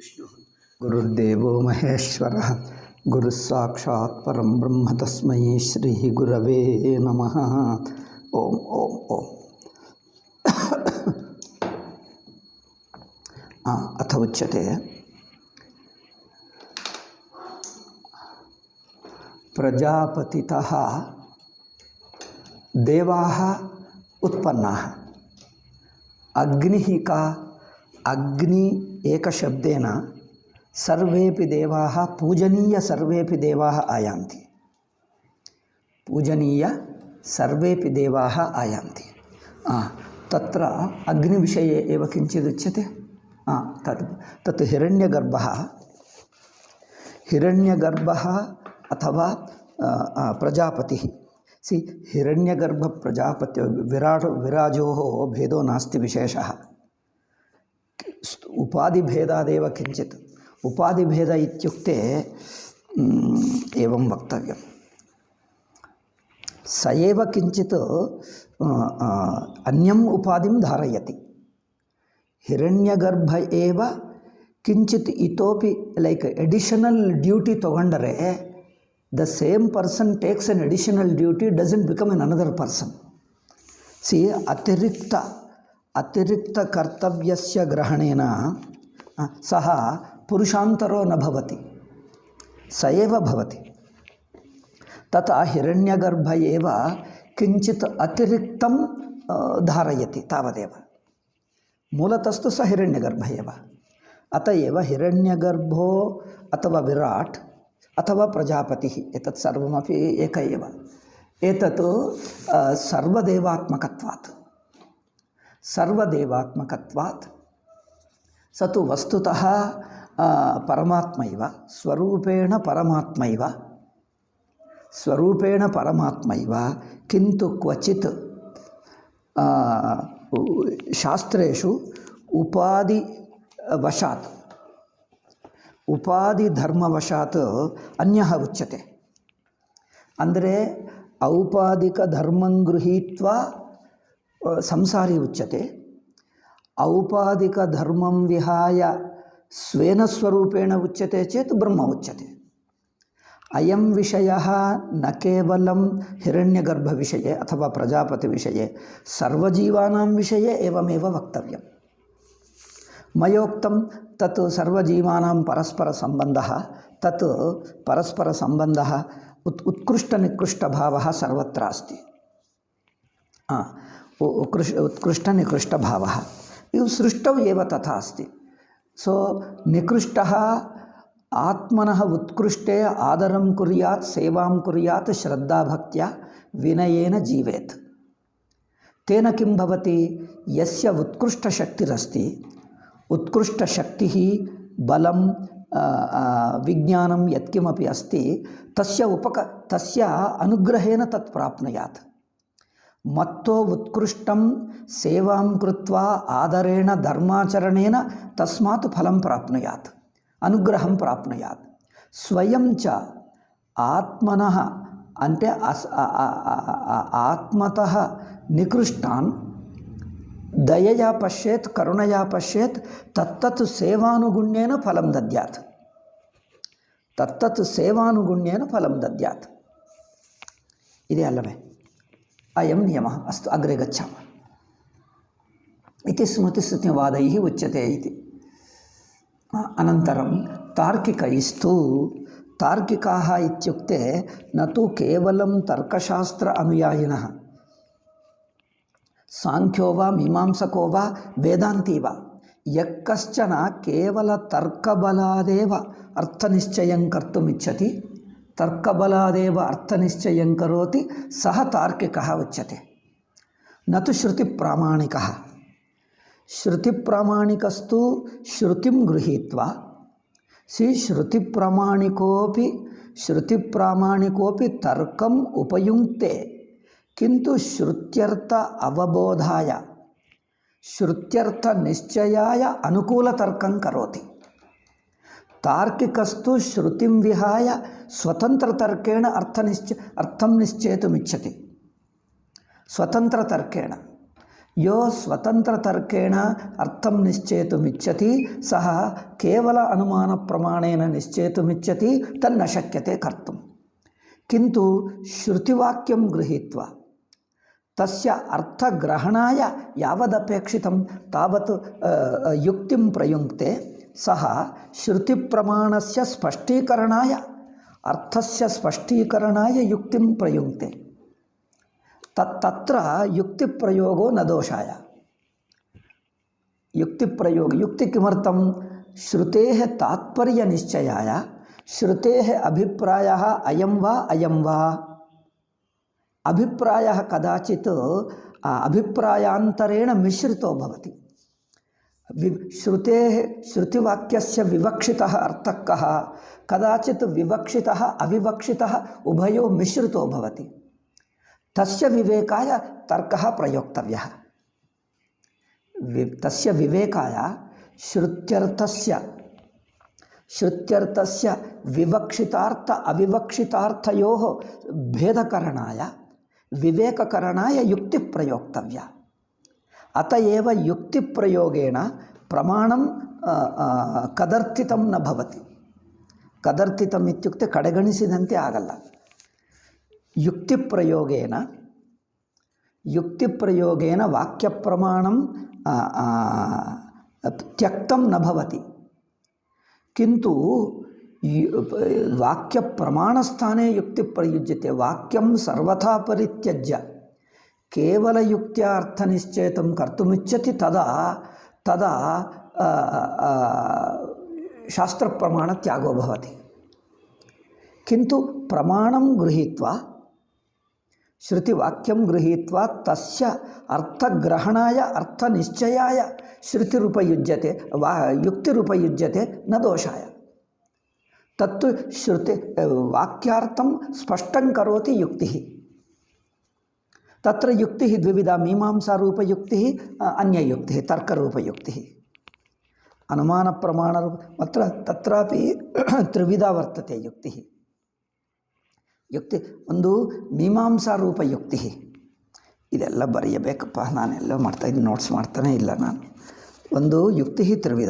विष्णु गुरुर्देवो महेश्वरः गुरुः साक्षात् परं ब्रह्म तस्मै श्री गुरवे नमः। ओम ओम ओम। अथ उच्यते प्रजापतितः देवाः उत्पन्नाः। अग्निः का अग्नि एक शब्देन सर्वेपि देवाः पूजनीय सर्वेपि देवाः आयान्ति। पूजनीय सर्वेपि देवाः आयान्ति। तत्र अग्निविषये एव किञ्चिदुच्यते। तत् हिरण्यगर्भः अथवा प्रजापतिः। हिरण्यगर्भ प्रजापति विराजोः भेदो नास्ति विशेषः। उपाधिभेदादेव किञ्चित्। उपाधिभेद इत्युक्ते एवं वक्तव्यं, स एव किञ्चित् अन्यम् उपाधिं धारयति। हिरण्यगर्भ एव किञ्चित् इतोपि लैक एडिशनल ड्यूटी तगोंडरे the same person takes an additional duty, doesn't become another person. See, अतिरिक्त कर्तव्यस्य ग्रहणेन सः पुरुषान्तरो न भवति, स एव भवति। तथा हिरण्यगर्भ एव किञ्चित् अतिरिक्तं धारयति तावदेव। मूलतस्तु स हिरण्यगर्भ एव। अतएव हिरण्यगर्भो अथवा विराट् अथवा प्रजापतिः एतत् सर्वमपि एक एव। एतत् सर्वदेवात्मकत्वात् स तु वस्तुतः परमात्मैव, स्वरूपेण परमात्मैव, किन्तु क्वचित् शास्त्रेषु उपाधिधर्मवशात् अन्यः उच्यते। ಅಂದರೆ औपाधिकधर्मं गृहीत्वा संसारी उच्यते, औपाधिकधर्मं विहाय स्वेन स्वरूपेण उच्यते चेत् ब्रह्म उच्यते। अयं विषयः न केवलं हिरण्यगर्भविषये अथवा प्रजापतिविषये, सर्वजीवानां विषये एवमेव वक्तव्यम्। मयोक्तं तत् सर्वजीवानां परस्परसम्बन्धः, तत् परस्परसम्बन्धः उत्कृष्टनिकृष्टभावः सर्वत्र अस्ति। उत्कृष्टनिकृष्टभावः इव सृष्टौ एव तथा अस्ति। सो निकृष्टः आत्मनः उत्कृष्टे आदरं कुर्यात्, सेवां कुर्यात्, श्रद्धाभक्त्या विनयेन जीवेत्। तेन किं भवति? यस्य उत्कृष्टशक्तिरस्ति, उत्कृष्टशक्तिः, बलं, विज्ञानं यत्किमपि अस्ति, तस्य अनुग्रहेण तत् प्राप्नुयात्। मत्तो उत्कृष्टं सेवां कृत्वा आदरेण धर्माचरणेन तस्मात् फलं प्राप्नुयात्, अनुग्रहं प्राप्नुयात्। स्वयं च आत्मनः अन्ते आत्मतः निकृष्टान् दयया पश्येत्, करुणया पश्येत्, तत्तत् सेवानुगुण्येन फलं दद्यात्, तत्तत् सेवानुगुण्येन फलं दद्यात्। इति अल्लवे अयं नियमः। अस्तु, अग्रे गच्छामः। इति स्मृतिस्मृतिवादैः उच्यते इति। अनन्तरं तार्किकैस्तु, तार्किकाः इत्युक्ते न तु केवलं तर्कशास्त्र अनुयायिनः, सांख्यो वा मीमांसको वा वेदान्ती वा, यः कश्चन केवलतर्कबलादेव अर्थनिश्चयं कर्तुम् इच्छति, तर्कबलादेव अर्थनिश्चयं करोति, सः तार्किकः उच्यते। न तु श्रुतिप्रामाणिकः। श्रुतिप्रामाणिकस्तु श्रुतिं गृहीत्वा, श्रुतिप्रामाणिकोऽपि तर्कम् उपयुङ्क्ते, किन्तु श्रुत्यर्थ अवबोधाय, श्रुत्यर्थनिश्चयाय अनुकूलतर्कं करोति। तार्किकस्तु श्रुतिं विहाय स्वतन्त्रतर्केण अर्थं निश्चेतुमिच्छति। स्वतन्त्रतर्केण यो स्वतन्त्रतर्केण अर्थं निश्चेतुमिच्छति सः केवल अनुमानप्रमाणेन निश्चेतुमिच्छति तन्न शक्यते कर्तुं। किन्तु श्रुतिवाक्यं गृहीत्वा तस्य अर्थग्रहणाय यावदपेक्षितं तावत् युक्तिं प्रयुङ्क्ते सः श्रुतिप्रमाणस्य स्पष्टीकरणाय अर्थस्य स्पष्टीकरणाय युक्तिं प्रयुङ्क्ते तत्र युक्तिप्रयोगो न दोषाय। युक्ति किमर्थं? श्रुतेः तात्पर्यनिश्चयाय श्रुतेः अभिप्रायः अयं वा अभिप्रायः कदाचित् अभिप्रायान्तरेण मिश्रितो भवति। श्रुतिवाक्यस्य विवक्षितः अर्थः कः? कदाचित् विवक्षितः अविवक्षितः उभयो मिश्रितो भवति। तस्य विवेकाय तर्कः प्रयोक्तव्यः। तस्य विवेकाय श्रुत्यर्थस्य विवक्षितार्थ अविवक्षितार्थयोः भेदकरणाय विवेककरणाय युक्तिः प्रयोक्तव्या। अतएव युक्तिप्रयोगेण प्रमाणं कदर्थितं न भवति। कदर्थितम् इत्युक्ते कಡೆಗಣಿಸಿದಂತೆ ಆಗಲ್ಲ। युक्तिप्रयोगेन वाक्यप्रमाणं त्यक्तं न भवति। किन्तु वाक्यप्रमाणस्थाने युक्ति प्रयुज्यते। वाक्यं सर्वथा परित्यज्य केवलयुक्त्या अर्थनिश्चेतं कर्तुमिच्छति तदा शास्त्रप्रमाणत्यागो भवति। किन्तु प्रमाणं गृहीत्वा श्रुतिवाक्यं गृहीत्वा तस्य अर्थग्रहणाय अर्थनिश्चयाय श्रुतिरुपयुज्यते युक्तिरुपयुज्यते न दोषाय। तत्तु वाक्यार्थं स्पष्टं करोति युक्तिः। तत्र युक्तिः द्विविधा, मीमांसारूपयुक्तिः, अन्ययुक्तिः तर्करूपयुक्तिः। अनुमानप्रमाणरूप तत्रापि त्रिविधा वर्तते युक्तिः। ಒಂದು ಮೀಮಾಂಸಾರೂಪ ಯುಕ್ತಿ, ಇದೆಲ್ಲ ಬರೆಯಬೇಕಪ್ಪ, ನಾನೆಲ್ಲ ಮಾಡ್ತಾಯಿದ್ದೀನಿ, ನೋಟ್ಸ್ ಮಾಡ್ತಾನೆ ಇಲ್ಲ ನಾನು. ಒಂದು ಯುಕ್ತಿ ತ್ರಿವಿಧ.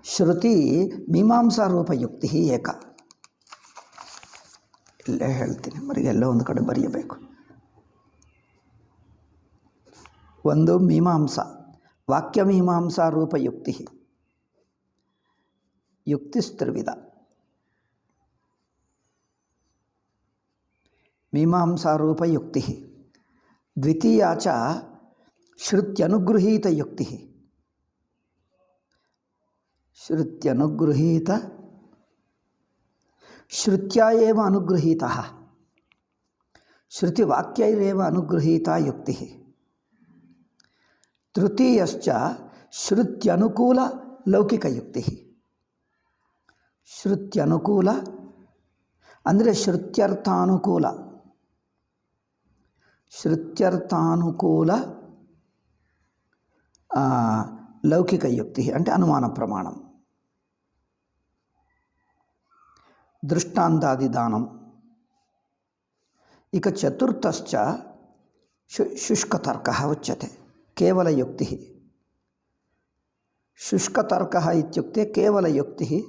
ಶ್ರುತಿ ಮೀಮಾಂಸಾರೂಪ ಯುಕ್ತಿ ಏಕ. ಇಲ್ಲೇ ಹೇಳ್ತೀನಿ, ಎಲ್ಲೋ ಒಂದು ಕಡೆ ಬರೆಯಬೇಕು. ಒಂದು ಮೀಮಾಂಸಾ, ವಾಕ್ಯಮೀಮಾಂಸಾರೂಪ ಯುಕ್ತಿ, ಯುಕ್ತಿಸ್ತ್ರಿವಿಧ. मीमांसारूपयुक्ति द्वितीया च श्रुत्यनुगृहीतयुक्ति। श्रुत्या एव अनुगृहीतः, श्रुतिवाक्यैरेव अनुगृहीता युक्तिः। तृतीयश्च श्रुत्यनुकूल लौकिकयुक्तिः। श्रुत्यनुकूल ಅಂದರೆ ಶ್ರುತ್ಯರ್ಥಾನುಕೂಲ ಲೌಕಿಕಯುಕ್ತಿ అంటే అనుమాన ప్రమాణం. దృష్టాంతాదిదానం. ఇక చతుర్థశ్చ ಶುಷ್ಕತರ್ಕः ಉಚ್ಯತೆ, ಕೇವಲಯುಕ್ತಿः. ಶುಷ್ಕತರ್ಕः ಇತ್ಯುಕ್ತೆ ಕೇವಲಯುಕ್ತಿः.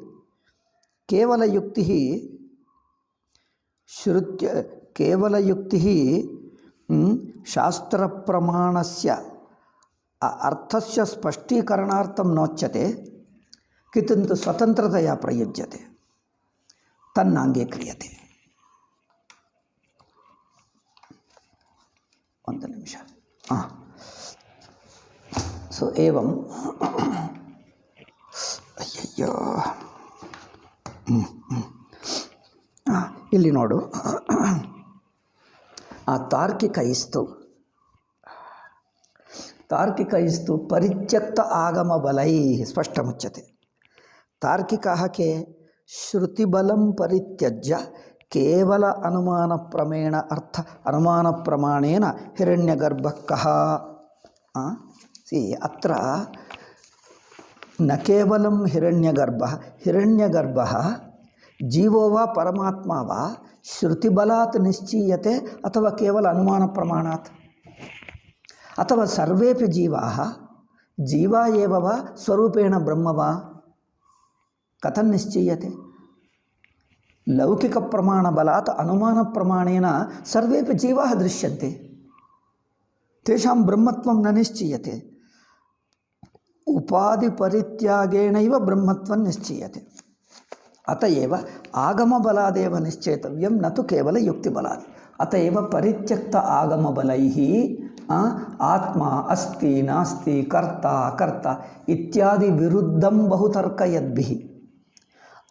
ಕೇವಲಯುಕ್ತಿः ಕೇವಲಯುಕ್ತಿः ಶಾಸ್ತ್ರಪ್ರಮಾಣಸ್ಯ ಅರ್ಥಸ್ಯ ಸ್ಪಷ್ಟೀಕರಣಾರ್ಥಂ ನೋಚ್ಯತೆ, किन्तु स्वतन्त्रतया प्रयुज्यते, तन्नाङ्गीक्रियते. ಒಂದು ನಿಮಿಷ. ಸೊ ಏವಂ ಅಯ್ಯಯ್ಯೋ ಇಲ್ಲಿ ನೋಡು, ಆ ತಾರ್ಕಿಕ ಇಸ್ತು ಪರಿತ್ಯಕ್ತ ಆಗಮ ಬಲೈ ಸ್ಪಷ್ಟಮುಚ್ಯತೆ. ತಾರ್ಕಿಕಃ ಕೆ ಶ್ರುತಿಬಲಂ ಪರಿತ್ಯಜ್ಯ ಕೇವಲ ಅನುಮಾನ ಪ್ರಮಾಣೇನ ಹಿರಣ್ಯಗರ್ಭಃ. ಅತ್ರ ನ ಕೇವಲಂ ಹಿರಣ್ಯಗರ್ಭಃ ಜೀವೋ ವಾ ಪರಮಾತ್ಮ ವಾ ಶ್ರುತಿಬಲಾತ್ ನಿಶ್ಚೀಯತೆ ಅಥವಾ ಕೇವಲ ಅನುಮಾನ ಪ್ರಮಾಣಾತ್. अथवा सर्वेपि जीवाः जीवा एव वा स्वरूपेण ब्रह्म वा कथं निश्चीयते? लौकिकप्रमाणबलात् अनुमानप्रमाणेन सर्वेपि जीवाः दृश्यन्ते, तेषां ब्रह्मत्वं न निश्चीयते। उपाधिपरित्यागेनैव ब्रह्मत्वं निश्चीयते। अतएव आगमबलादेव निश्चेतव्यं, न तु केवल युक्तिबलात्। अतएव परित्यक्त आगमबलैः आत्मा अस्ति नास्ति कर्ता कर्ता इत्यादि विरुद्धं बहुतर्कयद्भिः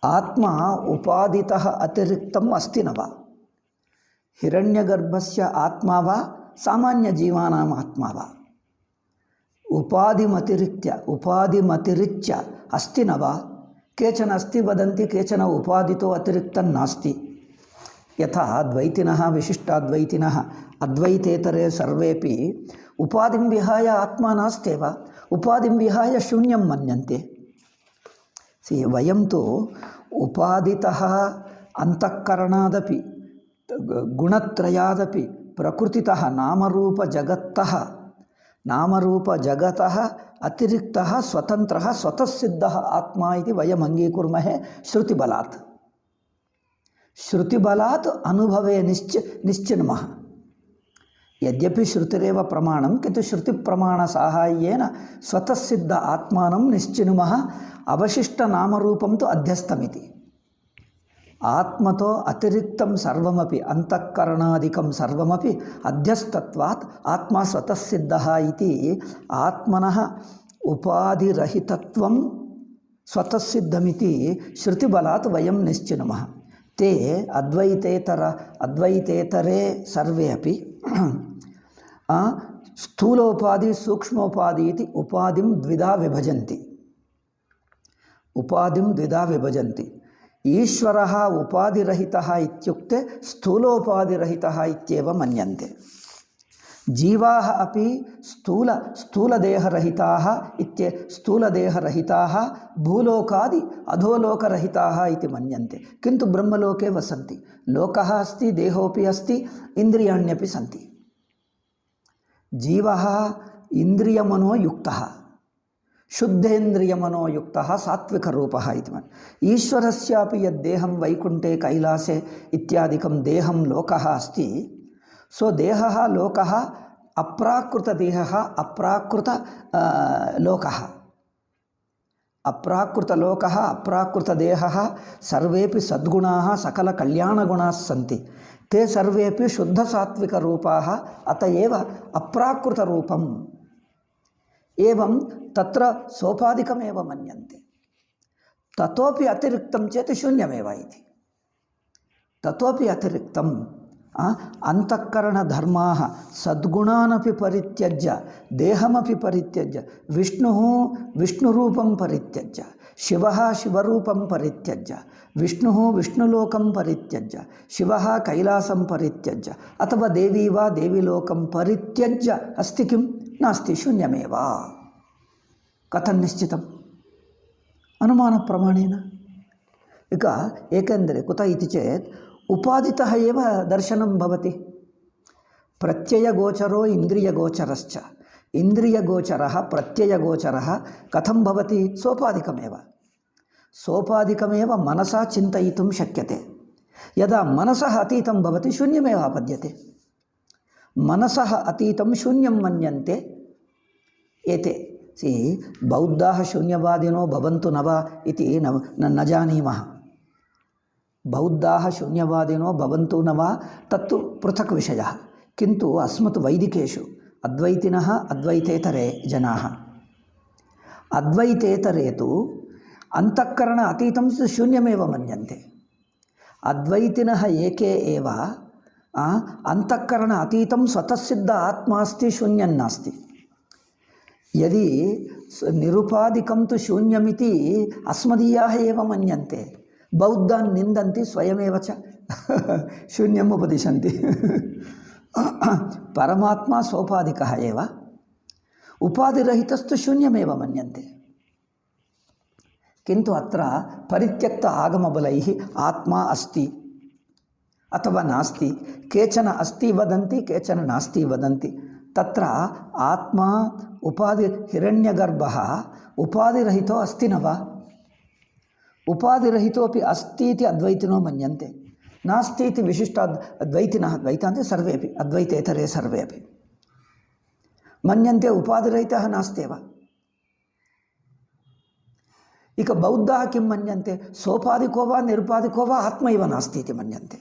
आत्मा उपाधितः अतिरिक्तम् अस्ति न वा? हिरण्यगर्भस्य आत्मा वा सामान्यजीवानाम् आत्मा वा? उपाधिमतिरिच्य अस्ति न वा? केचन अस्ति वदन्ति, केचन उपाधितो अतिरिक्तं नास्ति। यथा द्वैतिनः विशिष्टाद्वैतिनः अद्वैतेतरे सर्वेपि उपाधिं विहाय आत्मा नास्त्येव, उपाधिं विहाय शून्यं मन्यन्ते। वयं तु उपाधितः अन्तःकरणादपि गुणत्रयादपि प्रकृतितः नामरूपजगतः अतिरिक्तः स्वतन्त्रः स्वतःसिद्धः आत्मा इति वयम् अङ्गीकुर्मः श्रुतिबलात्। श्रुतिबलात् अनुभवे निश्चिनुमः। यद्यपि श्रुतिरेव प्रमाणं, किन्तु श्रुतिप्रमाणसाहाय्येन स्वतःसिद्ध आत्मानं निश्चिनुमः। अवशिष्टनामरूपं तु अध्यस्तमिति। आत्मतो अतिरिक्तं सर्वमपि अन्तःकरणादिकं सर्वमपि अध्यस्तत्वात् आत्मा स्वतःसिद्धः इति आत्मनः उपाधिरहितत्वं स्वतःसिद्धमिति श्रुतिबलात् वयं निश्चिनुमः। ते अद्वैतेतरे सर्वे अपि स्थूलोपाधि सूक्ष्मोपाधि इति उपाधिं द्विधा विभजन्ति। ईश्वरः उपाधिरहितः इत्युक्ते स्थूलोपाधिरहितः इत्येव मन्यन्ते। जीवाः अपि स्थूलदेहरहिताः भूलोकादि अधोलोकरहिताः इति मन्यन्ते, किन्तु ब्रह्मलोके वसन्ति। लोकः अस्ति, देहोऽपि अस्ति, इन्द्रियाण्यपि सन्ति। जीवः इन्द्रियमनोयुक्तः, शुद्धेन्द्रियमनोयुक्तः सात्विकरूपः इति मन्यते। ईश्वरस्यापि यद्देहं वैकुण्ठे कैलासे इत्यादिकं देहं लोकः अस्ति, सो देहः लोकः अप्राकृतदेहः अप्राकृतलोकः अप्राकृतदेहः सर्वेपि सद्गुणाः सकलकल्याणगुणाः सन्ति। ते सर्वेपि शुद्धसात्विकरूपाः, अतएव अप्राकृतरूपम्। एवं तत्र सोपाधिकमेव मन्यन्ते। ततोपि अतिरिक्तं चेत् शून्यमेव इति। ततोपि अतिरिक्तं अंतःकरणधर्माः सद्गुणानपि परित्यज्य देहमपि परित्यज्य विष्णुरूपं परित्यज्य शिवः शिवरूपं परित्यज्य विष्णुलोकं परित्यज्य शिवः कैलासं परित्यज्य अथवा देवी वा देवीलोकं परित्यज्य अस्ति किं? नास्ति, शून्यमेव। कथं निश्चितम्? अनुमानप्रमाणेन। इक ಏಕೆಂದರೆ कुत इति चेत् उपाधितः एव दर्शनं भवति। प्रत्ययगोचरो इन्द्रियगोचरश्च। इन्द्रियगोचरः प्रत्ययगोचरः कथं भवति? सोपाधिकमेव मनसा चिन्तयितुं शक्यते। यदा मनसः अतीतं भवति शून्यमेव आपद्यते। मनसः अतीतं शून्यं मन्यन्ते एते। बौद्धाः शून्यवादिनो भवन्तु न वा इति न जानीमः। बौद्धाः शून्यवादिनो भवन्तु न वा तत्तु पृथक् विषयः। किन्तु अस्मत् वैदिकेषु अद्वैतिनः अद्वैतेतरे जनाः अद्वैतेतरे तु अंतःकरण अतीतं शून्यमेव मन्यन्ते। अद्वैतिनः एके एव अंतःकरण अतीतं स्वतःसिद्ध आत्मा अस्ति, शून्यं नास्ति। यदि निरुपाधिकं तु शून्यमिति अस्मदीयाः एव मन्यन्ते। बौद्धान् निन्दन्ति, स्वयमेव च शून्यम् उपदिशन्ति। परमात्मा सोपाधिकः एव, उपाधिरहितस्तु शून्यमेव मन्यन्ते। किन्तु अत्र परित्यक्त आगमबलैः आत्मा अस्ति अथवा नास्ति, केचन अस्ति वदन्ति, केचन नास्ति वदन्ति। तत्र आत्मा उपाधि हिरण्यगर्भः उपाधिरहितो अस्ति न वा? उपाधिरहितोपि अस्ति इति अद्वैतिनो मन्यन्ते, नास्ति इति विशिष्ट अद्वैतिनः, द्वैतान्ते सर्वेपि अद्वैतेतरे सर्वे अपि मन्यन्ते उपाधिरहितः नास्त्येव। इक बौद्धाः किं मन्यन्ते? सोपाधिको वा निरुपाधिको वा आत्मा इव नास्ति इति मन्यन्ते।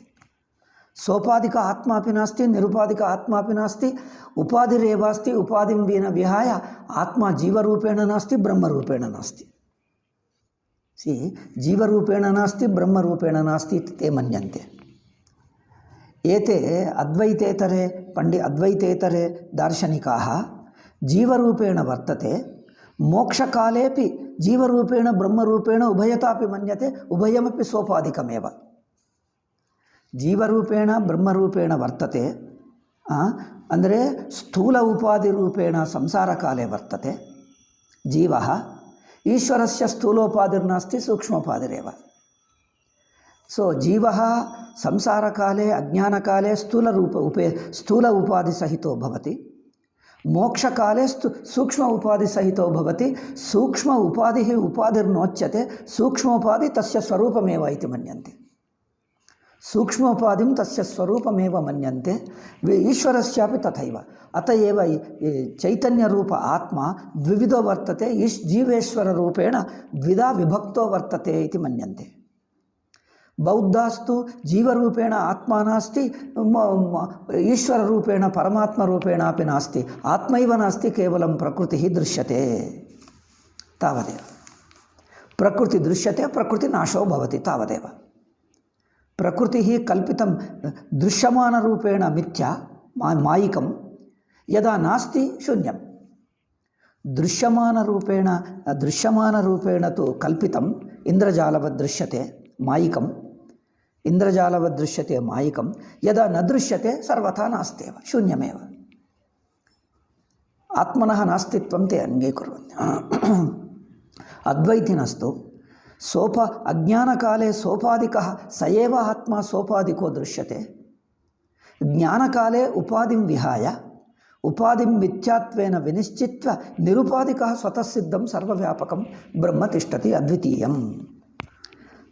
सोपाधिक आत्मा अपि नास्ति, निरुपाधिक आत्मा अपि नास्ति, उपाधिरेवास्ति, उपाधिं विहाय आत्मा जीवरूपेण नास्ति, ब्रह्मरूपेण नास्ति। जीवरूपेण नास्ति, ब्रह्मरूपेण नास्ति इति ते मन्यन्ते। एते अद्वैतेतरे दार्शनिकाः जीवरूपेण वर्तते, मोक्षकालेपि जीवरूपेण ब्रह्मरूपेण उभयतापि मन्यते, उभयमपि सोपाधिकमेव। जीवरूपेण ब्रह्मरूपेण वर्तते ಅಂದರೆ ಸ್ಥೂಲ ಉಪಾಧಿरूपेण ಸಂಸಾರಕಾले वर्तते जीवः, ईश्वरस्य स्थूलोपाधिर्नास्ति, सूक्ष्मोपाधिरेव। सो जीवः संसारकाले अज्ञानकाले स्थूल उपाधिसहितो भवति, मोक्षकाले सूक्ष्म उपाधिसहितो भवति। सूक्ष्म उपाधिः उपाधिर्नोच्यते, सूक्ष्मोपाधि तस्य स्वरूपमेव इति मन्यन्ते। सूक्ष्मोपाधिं तस्य स्वरूपमेव मन्यन्ते। ईश्वरस्यापि तथैव। अत एव चैतन्यरूप आत्मा द्विविधो वर्तते, जीवेश्वररूपेण द्विधा विभक्तो वर्तते इति मन्यन्ते। बौद्धास्तु जीवरूपेण आत्मा नास्ति, ईश्वररूपेण परमात्मरूपेणापि नास्ति, आत्मैव नास्ति, केवलं प्रकृतिः दृश्यते, तावदेव। प्रकृति दृश्यते, प्रकृतिनाशो भवति, तावदेव। प्रकृतिः कल्पितं दृश्यमानरूपेण मिथ्या मायिकं, यदा नास्ति शून्यं। दृश्यमानरूपेण तु कल्पितम् इन्द्रजालवद् दृश्यते मायिकम्, इन्द्रजालवद् दृश्यते मायिकं, यदा न दृश्यते सर्वथा नास्त्येव, शून्यमेव। आत्मनः नास्तित्वं ते अङ्गीकुर्वन्ति। अद्वैतिनस्तु अज्ञानकाले सोपाधिकः स एव आत्मा सोपाधिको दृश्यते, ज्ञानकाले उपाधिं विहाय उपाधिं मिथ्यात्वेन विनिश्चित्य निरुपाधिकः स्वतः सिद्धं सर्वव्यापकं ब्रह्म तिष्ठति अद्वितीयम्।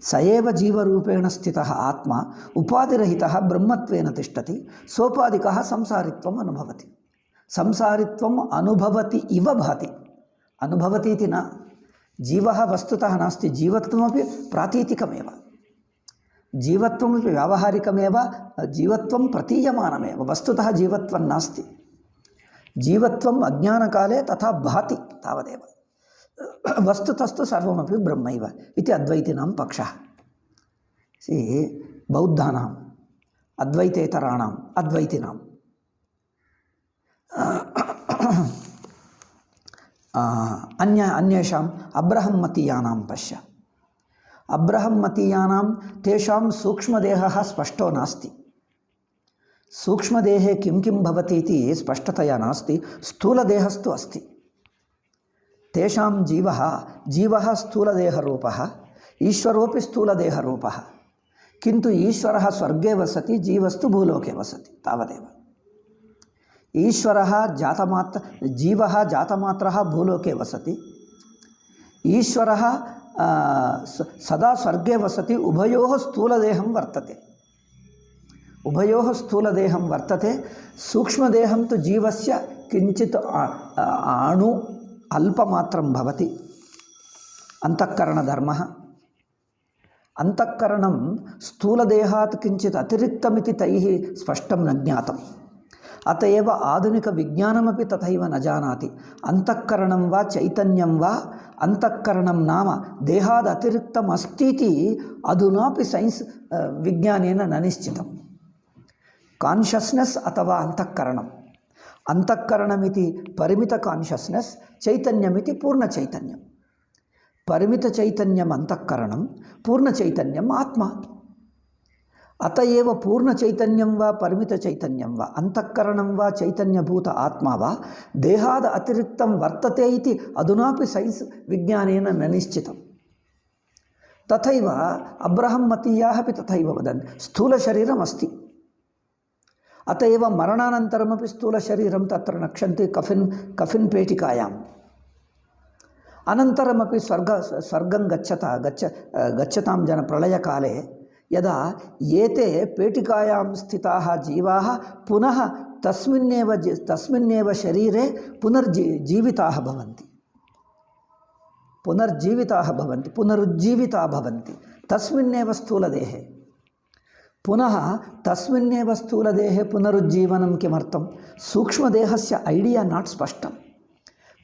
स एव जीवरूपेण स्थितः आत्मा उपाधिरहितः ब्रह्मत्वेन तिष्ठति, सोपाधिकः संसारित्वम् अनुभवति। संसारित्वम् अनुभवति इव भाति, अनुभवति इति न। जीवः वस्तुतः नास्ति, जीवत्वमपि प्रातीतिकमेव, जीवत्वमपि व्यावहारिकमेव, जीवत्वं प्रतीयमानमेव, वस्तुतः जीवत्वं नास्ति। जीवत्वम् अज्ञानकाले तथा भाति, तावदेव। वस्तुतस्तु सर्वमपि ब्रह्मैव इति अद्वैतिनां पक्षः। बौद्धानाम् अद्वैतेतराणाम् अद्वैतिनाम् अन्येषाम् अब्रहम्मतीयानां पश्य। अब्रहम्मतीयानां तेषां सूक्ष्मदेहः स्पष्टो नास्ति। सूक्ष्मदेहे किं किं भवति इति स्पष्टतया नास्ति, स्थूलदेहस्तु अस्ति। तेषां जीवः स्थूलदेहरूपः, ईश्वरोपि स्थूलदेहरूपः, किन्तु ईश्वरः स्वर्गे वसति, जीवस्तु भूलोके वसति, तावदेव। जीवः जातमात्रः भूलोके वसति, ईश्वरः सदा स्वर्गे वसति। उभयोः स्थूलदेहं वर्तते, उभयोः स्थूलदेहं वर्तते। सूक्ष्मदेहं तु जीवस्य किञ्चित् अणु अल्पमात्रं भवति, अन्तःकरणधर्मः। अन्तःकरणं स्थूलदेहात् किञ्चित् अतिरिक्तमिति तैः स्पष्टं न ज्ञातम्। अत एव आधुनिकविज्ञानमपि तथैव न जानाति। अन्तःकरणं वा चैतन्यं वा, अन्तःकरणं नाम देहाद् अतिरिक्तम् अस्ति इति अधुनापि सैन्स् विज्ञानेन न निश्चितम्। कान्शियस्नेस् अथवा अन्तःकरणम्, अन्तःकरणमिति परिमित कान्शियस्नेस्, चैतन्यमिति पूर्णचैतन्यं। परिमितचैतन्यम् अन्तःकरणं, पूर्णचैतन्यम् आत्मा। अत एव पूर्णचैतन्यं वा परिमितचैतन्यं वा, अन्तःकरणं वा चैतन्यभूत आत्मा वा देहाद् अतिरिक्तं वर्तते इति अधुनापि सैन्स् विज्ञानेन न निश्चितम्। तथैव अब्रहम्मतीयाः अपि तथैव वदन्ति, स्थूलशरीरम् अस्ति, अत एव मरणानन्तरमपि स्थूलशरीरं तत्र नक्षन्ति कफिन् पेटिकायाम्। अनन्तरमपि स्वर्गं गच्छतां जन प्रलयकाले यदा एते पेटिकायां स्थिताः जीवाः पुनः तस्मिन्नेव शरीरे पुनर्जीविताः भवन्ति तस्मिन्नेव स्थूलदेहे। पुनः तस्मिन्नेव स्थूलदेहे पुनरुज्जीवनं किमर्थं? सूक्ष्मदेहस्य ऐडिया नाट् स्पष्टं।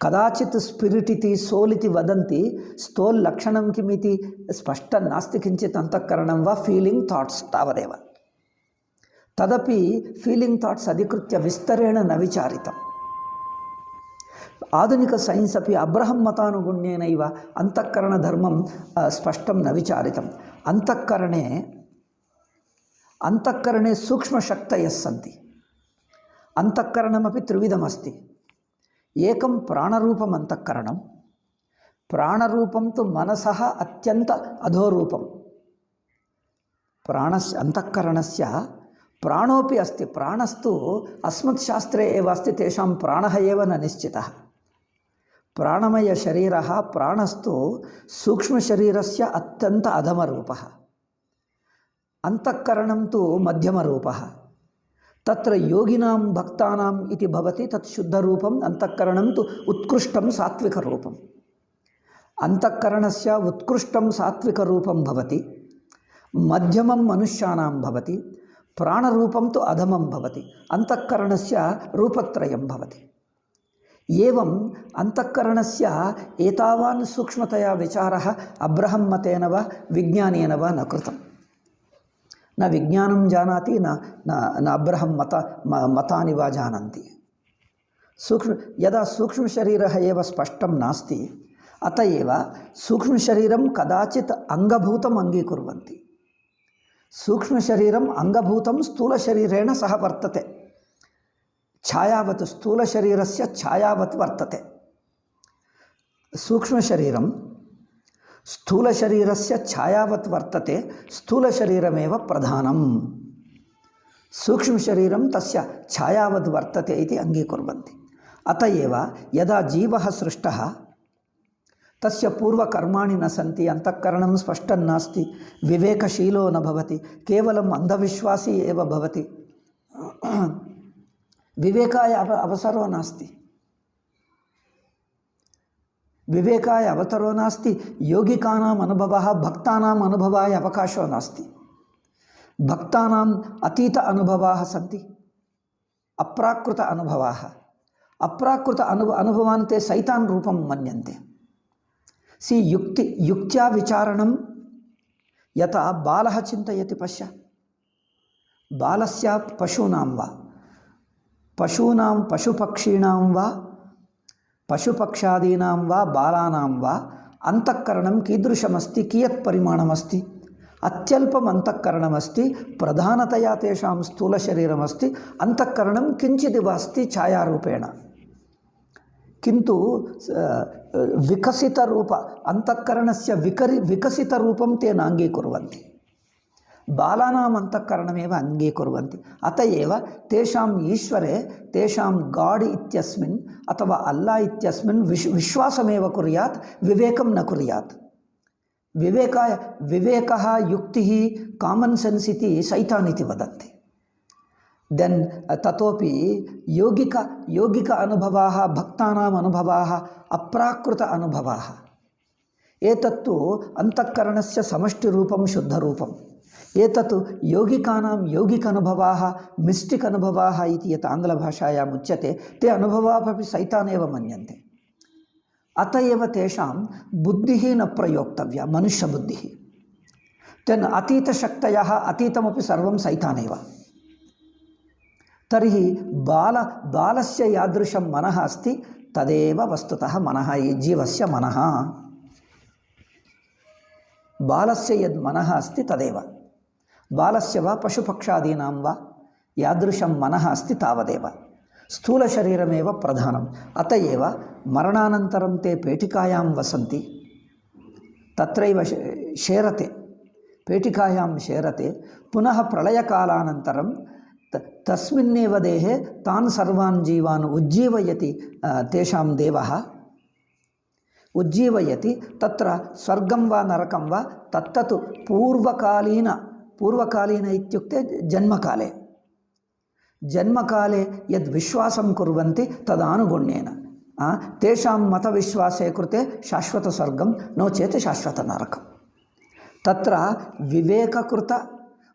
कदाचित् स्पिरिट् इति सोल् इति वदन्ति, स्तोल् लक्षणं किम् इति स्पष्टं नास्ति। किञ्चित् अन्तःकरणं वा फीलिङ्ग् थाट्स् तावदेव। तदपि फीलिङ्ग् थाट्स् अधिकृत्य विस्तरेण न विचारितम्। आधुनिक सैन्स् अपि अब्रहं मतानुगुण्येनैव अन्तःकरणधर्मं स्पष्टं न विचारितम्। अन्तःकरणे सूक्ष्मशक्तयः सन्ति। अन्तःकरणमपि त्रिविधमस्ति। एकं प्राणरूपम् अन्तःकरणं। प्राणरूपं तु मनसः अत्यन्त अधोरूपं। प्राणस्य अन्तःकरणस्य प्राणोपि अस्ति। प्राणस्तु अस्मत्शास्त्रे एव अस्ति, तेषां प्राणः एव न निश्चितः। प्राणमयशरीरः प्राणस्तु सूक्ष्मशरीरस्य अत्यन्त अधमरूपः। अन्तःकरणं तु मध्यमरूपः। तत्र योगिनां भक्तानाम् इति भवति, तत् शुद्धरूपम्। अन्तःकरणं तु उत्कृष्टं सात्विकरूपम्। अन्तःकरणस्य उत्कृष्टं सात्विकरूपं भवति, मध्यमं मनुष्याणां भवति, प्राणरूपं तु अधमं भवति। अन्तःकरणस्य रूपत्रयं भवति। एवम् अन्तःकरणस्य एतावान् सूक्ष्मतया विचारः अब्रहं mateन वा विज्ञानेन वा न कृतम्। न विज्ञानं जानाति, न अब्रहं मतानि वा जानन्ति। यदा सूक्ष्मशरीरः एव स्पष्टं नास्ति, अत एव सूक्ष्मशरीरं कदाचित् अङ्गभूतम् अङ्गीकुर्वन्ति। सूक्ष्मशरीरम् अङ्गभूतं स्थूलशरीरेण सह वर्तते। छायावत् स्थूलशरीरस्य छायावत् वर्तते। सूक्ष्मशरीरं स्थूलशरीरस्य छायावत् वर्तते। स्थूलशरीरमेव प्रधानम्। सूक्ष्मशरीरं तस्य छायावद् वर्तते इति अङ्गीकुर्वन्ति। अत एव यदा जीवः सृष्टः तस्य पूर्वकर्माणि न सन्ति, अन्तःकरणं स्पष्टं नास्ति, विवेकशीलो न भवति, केवलम् अन्धविश्वासी एव भवति, विवेकाय अवसरो नास्ति। विवेकाय अवसरो नास्ति। योगिकानाम् अनुभवः भक्तानाम् अनुभवाय अवकाशो नास्ति। भक्तानाम् अतीत अनुभवाः सन्ति, अप्राकृत अनुभवाः। अप्राकृत अनुभवान् ते सैतान् रूपं मन्यन्ते। युक्त्या विचारणं यथा बालः चिन्तयति। पश्य, बालस्य पशूनां वा पशुपक्षीणां वा पशुपक्षादीनां वा बालानां वा अन्तःकरणं कीदृशमस्ति, कियत् परिमाणमस्ति? अत्यल्पम् अन्तःकरणमस्ति। प्रधानतया तेषां स्थूलशरीरमस्ति। अन्तःकरणं किञ्चिदिव अस्ति छायारूपेण। किन्तु विकसितरूप अन्तःकरणस्य विकसितरूपं ते नाङ्गीकुर्वन्ति। बालानाम् अन्तःकरणमेव अङ्गीकुर्वन्ति। अत एव तेषाम् ईश्वरे, तेषां गाड् इत्यस्मिन् अथवा अल्ला इत्यस्मिन् विश्वासमेव कुर्यात्, विवेकं न कुर्यात्। विवेकः युक्तिः कामन् सेन्स् इति सैतान् इति वदन्ति। देन् ततोपि योगिक अनुभवाः, भक्तानाम् अनुभवाः, अप्राकृत अनुभवाः, एतत्तु अन्तःकरणस्य समष्टिरूपं शुद्धरूपम्। एतत् योगिकानां यौगिक अनुभवाः, मिस्टिक् अनुभवाः इति यत् आङ्ग्लभाषायाम् उच्यते, ते अनुभवाः सैतान् एव मन्यन्ते। अत एव तेषां बुद्धिः न प्रयोक्तव्या, मनुष्यबुद्धिः। तेन अतीतशक्तयः, अतीतमपि सर्वं सैतानेव। तर्हि बालस्य यादृशं मनः अस्ति, तदेव वस्तुतः मनः, जीवस्य मनः। बालस्य यद् मनः अस्ति तदेव। बालस्य वा पशुपक्षादीनां वा यादृशं मनः अस्ति तावदेव। स्थूलशरीरमेव प्रधानम्। अत एव मरणानन्तरं ते पेटिकायां वसन्ति, तत्रैव शेरते, पेटिकायां शेरते। पुनः प्रलयकालानन्तरं तस्मिन्नेव देहे तान् सर्वान् जीवान् उज्जीवयति तेषां देवः उज्जीवयति तत्र स्वर्गं वा नरकं वा तत्तत् पूर्वकालीन इत्युक्ते जन्मकाले यद् विश्वासं कुर्वन्ति तदानुगुण्येन तेषां मतविश्वासे कृते शाश्वतस्वर्गं नो चेत् शाश्वतनरकं तत्र विवेककृत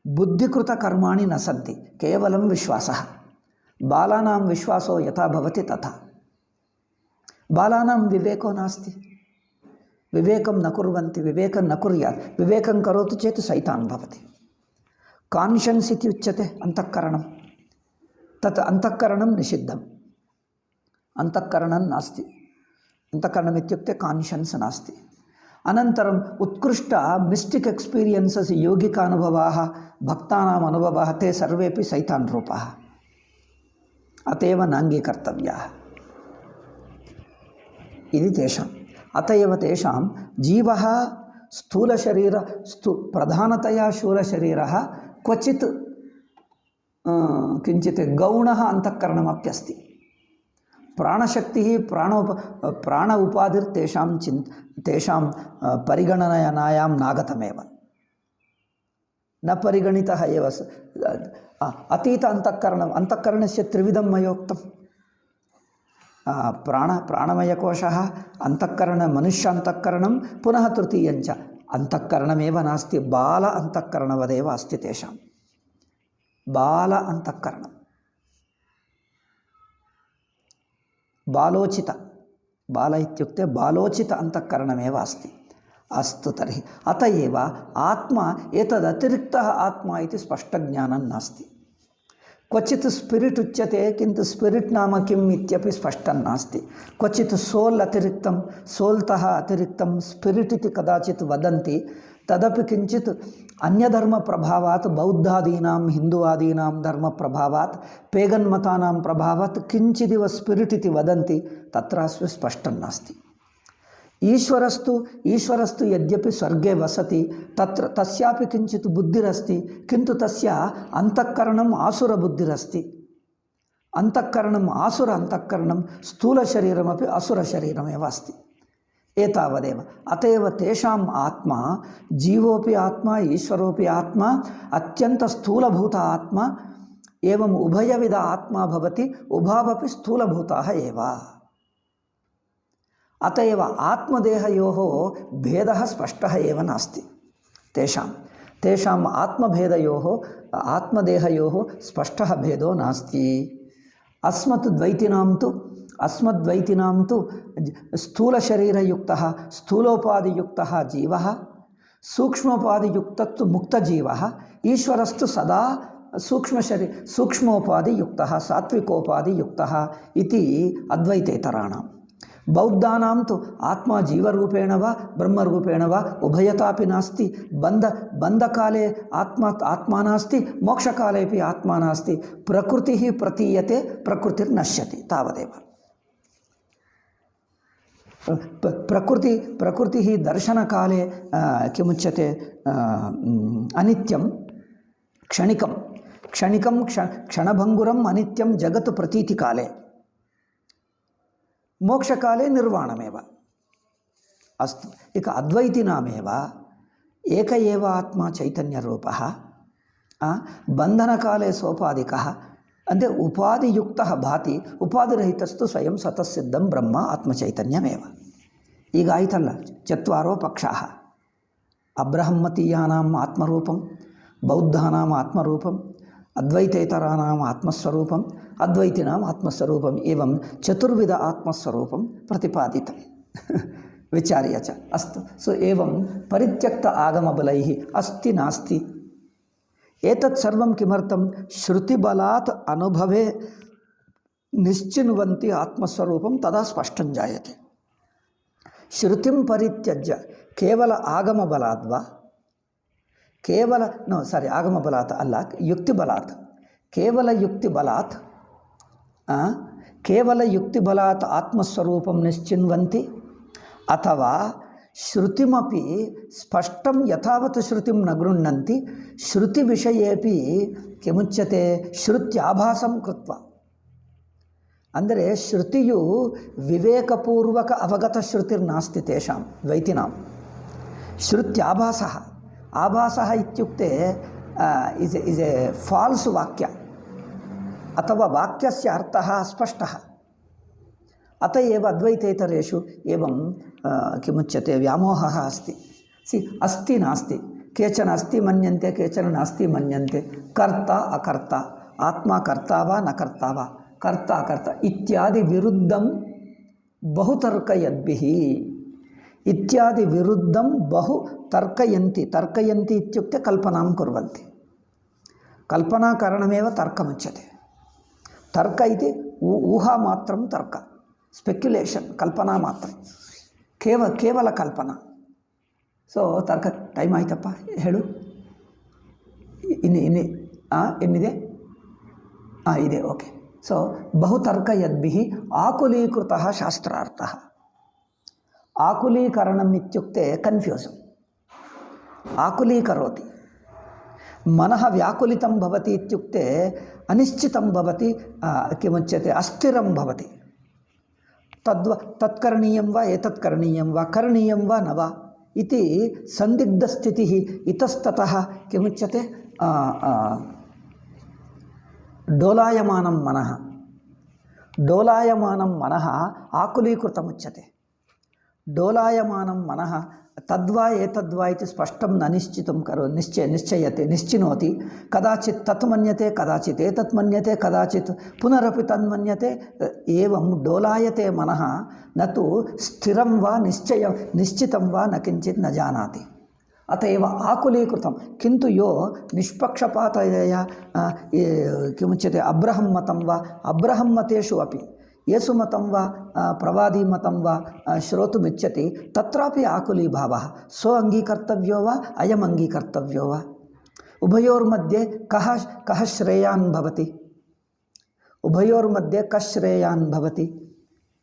बुद्धिकृतकर्माणि न सन्ति केवलं विश्वासः बालानां विश्वासो यथा भवति तथा बालानां विवेको नास्ति विवेकं न कुर्वन्ति विवेकं न कुर्यात् विवेकं करोति चेत् सैतान् भवति कान्शियन्स् इति उच्यते अन्तःकरणं तत् अन्तःकरणं निषिद्धम् अन्तःकरणं नास्ति अन्तःकरणम् इत्युक्ते कान्शियन्स् नास्ति अनन्तरम् उत्कृष्ट मिस्टिक् एक्स्पीरियन्सस् योगिकानुभवाः भक्तानाम् अनुभवाः ते सर्वेपि सैतान् रूपाः अत एव नाङ्गीकर्तव्याः इति तेषाम् अत एव तेषां जीवः प्रधानतया स्थूलशरीरः क्वचित् किञ्चित् गौणः अन्तःकरणमप्यस्ति प्राणशक्तिः प्राण उपाधिर्तेषां तेषां परिगणनायां नागतमेव न परिगणितः एव अतीत अन्तःकरणस्य त्रिविधं मयोक्तं प्राणमयकोशः अन्तःकरण मनुष्य अन्तःकरणं पुनः तृतीयञ्च अन्तःकरणमेव नास्ति बाल अन्तःकरणवदेव अस्ति तेषां बाल अन्तःकरणं बालोचित बाल इत्युक्ते बालोचित अन्तःकरणमेव अस्ति अस्तु तर्हि अत एव आत्मा एतदतिरिक्तः आत्मा इति स्पष्टज्ञानं नास्ति क्वचित् स्पिरिट् उच्यते किन्तु स्पिरिट् नाम किम् इत्यपि स्पष्टं नास्ति क्वचित् सोल् अतिरिक्तं सोल्तः अतिरिक्तं स्पिरिट् इति कदाचित् वदन्ति तदपि किञ्चित् अन्यधर्मप्रभावात् बौद्धादीनां हिन्दुवादीनां धर्मप्रभावात् पेगन् मतानां प्रभावात् किञ्चिदिव स्पिरिट् इति वदन्ति तत्र स्पष्टं नास्ति ईश्वरस्तु यद्यपि स्वर्गे वसति तत्र तस्यापि किञ्चित् बुद्धिरस्ति किन्तु तस्य अन्तःकरणम् आसुरबुद्धिरस्ति अन्तःकरणम् आसुर अन्तःकरणं स्थूलशरीरमपि असुरशरीरमेव अस्ति एतावदेव अत एव तेषाम् आत्मा जीवोपि आत्मा ईश्वरोपि आत्मा अत्यन्तस्थूलभूत आत्मा एवम् उभयविध आत्मा भवति उभावपि स्थूलभूताः एव अत एव आत्मदेहयोः भेदः स्पष्टः एव नास्ति तेषाम् आत्मदेहयोः स्पष्टः भेदो नास्ति अस्मद्वैतिनां तु स्थूलशरीरयुक्तः स्थूलोपादियुक्तः जीवः सूक्ष्मोपादियुक्तस्तु मुक्तजीवः ईश्वरस्तु सदा सूक्ष्मोपादियुक्तः सात्विकोपादियुक्तः इति अद्वैतेतराणां बौद्धानां तु आत्मा जीवरूपेण वा ब्रह्मरूपेण वा उभयतापि नास्ति बन्धकाले आत्मा नास्ति मोक्षकालेपि आत्मा नास्ति प्रकृतिः प्रतीयते प्रकृतिर्नश्यति तावदेव प्रकृतिः दर्शनकाले किमुच्यते अनित्यं क्षणिकं क्षणभङ्गुरम् अनित्यं जगत् प्रतीतिकाले मोक्षकाले निर्वाणमेव अस्तु इक अद्वैतिनामेव एक एव आत्मा चैतन्यरूपः बन्धनकाले सोपाधिकः अन्ते उपाधियुक्तः भाति उपाधिरहितस्तु स्वयं स्वतःसिद्धं ब्रह्म आत्मचैतन्यमेव ಈಗ ಆಯ್ತಲ್ಲ ಚತ್ವಾರೋ ಪಕ್ಷಾಃ ಅಬ್ರಹ್ಮತೀಯಾನಾಂ ಆತ್ಮರೂಪಂ ಬೌದ್ಧಾನಾಂ ಆತ್ಮರೂಪಂ ಅದ್ವೈತೇತರಾನಾಂ ಆತ್ಮಸ್ವರೂಪಂ ಅದ್ವೈತಿನಾಂ ಆತ್ಮಸ್ವರೂಪಂ ಏವಂ ಚತುರ್ವಿಧ ಆತ್ಮಸ್ವರೂಪಂ ಪ್ರತಿಪಾದಿತಂ ವಿಚಾರ್ಯ ಚ ಅಸ್ತು ಸೊ ಏವಂ ಪರಿತ್ಯಕ್ತ ಆಗಮಬಲೈಃ ಅಸ್ತಿ ನಾಸ್ತಿ ಏತತ್ ಸರ್ವಂ ಕಿಮರ್ಥಂ ಶ್ರುತಿಬಲಾತ್ ಅನುಭವೇ ನಿಶ್ಚಿನ್ವಂತಿ ಆತ್ಮಸ್ವರೂಪಂ ತದಾ ಸ್ಪಷ್ಟಂ ಜಾಯತೆ ಶ್ರುತಿಂ ಪರಿತ್ಯಜ್ಯ ಕೇವಲ ಆಗಮಬಲಾದ್ವಾ ಆಗಮಬಲಾತ್ ಅಲ್ಲ ಯುಕ್ತಿಬಲಾತ್ ಕೇವಲ ಯುಕ್ತಿಬಲಾತ್ ಆತ್ಮಸ್ವರೂಪಂ ನಿಶ್ಚಿನ್ವಂತಿ ಅಥವಾ श्रुतिमपि स्पष्टं यथावत् श्रुतिं न गृह्णन्ति श्रुतिविषयेपि किमुच्यते श्रुत्याभासं कृत्वा ಅಂದರೆ ಶ್ರುತಿಯು ವಿವೇಕಪೂರ್ವಕ ಅವಗತ ಶ್ರುತಿರ್ನಾಸ್ತಿ ತೇಷಾಂ ದ್ವೈತಿನಾಂ ಶ್ರುತ್ಯಾಭಾಸಃ ಆಭಾಸಃ ಇತ್ಯುಕ್ತೆ ಇಸ್ ಎ ಫಾಲ್ಸ್ ವಾಕ್ಯ ಅಥವಾ ವಾಕ್ಯಸ್ಯ ಅರ್ಥಃ ಅಸ್ಪಷ್ಟಃ ಅತ ಏವ ಅದ್ವೈತೇತರೇಷು ಏವಂ ಕಿಮುಚ್ಯತೆ ವ್ಯಾಮೋಹಃ ಅಸ್ತಿ ಅಸ್ತಿ ನಾಸ್ತಿ ಕೇಚನ ಅಸ್ತಿ ಮನ್ಯಂತೆ ಕೇಚನ ನಾಸ್ತಿ ಮನ್ಯಂತೆ ಕರ್ತ ಅಕರ್ತ ಆತ್ಮ ಕರ್ತಾ ವಾ ನ ಕರ್ತಾ ವಾ ಕರ್ತ ಅಕರ್ತ ಇತ್ಯಾದಿ ವಿರುದ್ಧಂ ಬಹುತರ್ಕಯದ್ಭಿಃ ಇತ್ಯಾದಿ ವಿರುದ್ಧಂ ಬಹು ತರ್ಕಯಂತಿ ಇತ್ಯುಕ್ತೆ ಕಲ್ಪನಾಂ ಕುರ್ವಂತಿ ಕಲ್ಪನಾ ಕಾರಣಮೇವ ತರ್ಕಮುಚ್ಯತೆ ತರ್ಕ ಇತಿ ಊಹಾ ಮಾತ್ರಂ ತರ್ಕ ಸ್ಪೆಕ್ಯುಲೇಷನ್ ಕಲ್ಪನಾ ಮಾತ್ರ ಕೇವಲ ಕಲ್ಪನಾ ಸೊ ತರ್ಕ ಟೈಮ್ ಆಯ್ತಪ್ಪ ಹೇಳು ಇನ್ನಿದೆ ಇದೆ ಓಕೆ ಸೊ ಬಹುತರ್ಕಯದ್ಭಿಃ ಆಕುಲೀಕೃತಃ ಶಾಸ್ತ್ರಾರ್ಥಃ ಆಕುಲೀಕರಣಂ ಇತ್ಯುಕ್ತೆ ಕನ್ಫ್ಯೂಷನ್ ಆಕುಲೀಕರೋತಿ ಮನಃ ವ್ಯಾಕುಲಿತಂ ಭವತಿ ಇತ್ಯುಕ್ತೆ ಅನಿಶ್ಚಿತಂ ಭವತಿ ಕಿಮುಚ್ಯತೆ ಅಸ್ಥಿರಂ ಭವತಿ ತತ್ಕರಣೀಯಂ ವಾ ಏತತ್ ಕರಣೀಯಂ ವಾ ಕರಣೀಯಂ ವಾ ನ ವಾ ಇತಿ ಸಂದಿಗ್ಧಸ್ಥಿತಿಃ ಇತಸ್ತತಃ ಕಿಮುಚ್ಯತೆ ಡೋಲಾಯಮಾನಂ ಮನಃ ಆಕುಲೀಕೃತಮುಚ್ಯತೆ ಡೋಲಾಯಮಾನಂ ಮನಃ ತದ್ವಾ ಏತದ್ವಾ ಇತಿ ಸ್ಪಷ್ಟಂ ನ ನಿಶ್ಚಿತಂ ನಿಶ್ಚಿನೋತಿ ಕದಾಚಿತ್ ತತ್ ಮನ್ಯತೆ ಕದಾಚಿತ್ ಏತತ್ ಮನ್ಯತೆ ಕದಾಚಿತ್ ಪುನರಪಿ ತನ್ಮನ್ಯತೆ ಏವಂ ಡೋಲಾಯತೆ ಮನಃ ನ ತು ಸ್ಥಿರಂ ವಾ ನಿಶ್ಚಿತಂ ವಾ ನ ಕಿಂಚಿತ್ ನ ಜಾನಾತಿ ಅತएव ಆಕುಲೀಕೃತಂ ಕಿಂತು ಯೋ ನಿಷ್ಪಕ್ಷಪಾತಯ ಕಿಮುಚ್ಯತೆ ಅಬ್ರಹಂ ಮತಂ ವಾ ಅಬ್ರಹಂ ಮತೇಷು ಅಪಿ ಯೇಸು ಮತಂ ವಾ ಪ್ರವಾದಿ ಮತಂ ವಾ ಶ್ರೋತುಮಿಚ್ಛತಿ ತತ್ರಾಪಿ ಆಕುಲೀಭಾವಃ ಸೋ ಅಂಗೀಕರ್ತವ್ಯೋ ವಾ ಅಯಂ ಅಂಗೀಕರ್ತವ್ಯೋ ವಾ ಉಭಯೋರ್मध्ये ಕಃ ಶ್ರೇಯಾನ್ ಭವತಿ ಉಭಯೋರ್मध्ये ಕಃ ಶ್ರೇಯಾನ್ ಭವತಿ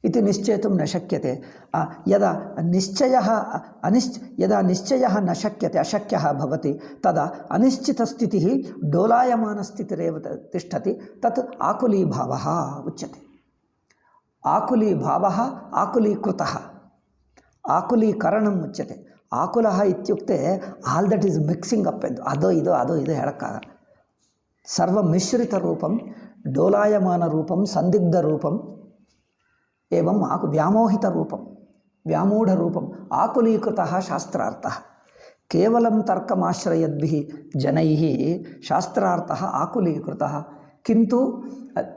इति निश्चेतुं न शक्यते यदा निश्चयः न शक्यते अशक्यः भवति तदा अनिश्चितस्थितिः डोलायमानस्थितिरेव तिष्ठति तत् आकुलीभावः उच्यते आकुलीभावः आकुलीकृतः आकुलीकरणम् उच्यते आकुलः इत्युक्ते all that is mixing up ಅದು ಇದು ಹೇಳಕ್ಕಾಗಲ್ಲ ಸರ್ವಮಿಶ್ರಿತರೂಪಂ ಡೋಲಾಯಮಾನರೂಪಂ ಸಂದಿಗ್ಧರೂಪಂ एवं व्यामूढरूपम् आकुलीकृतः शास्त्रार्थः केवलं तर्कमाश्रयद्भिः जनैः शास्त्रार्थः आकुलीकृतः किन्तु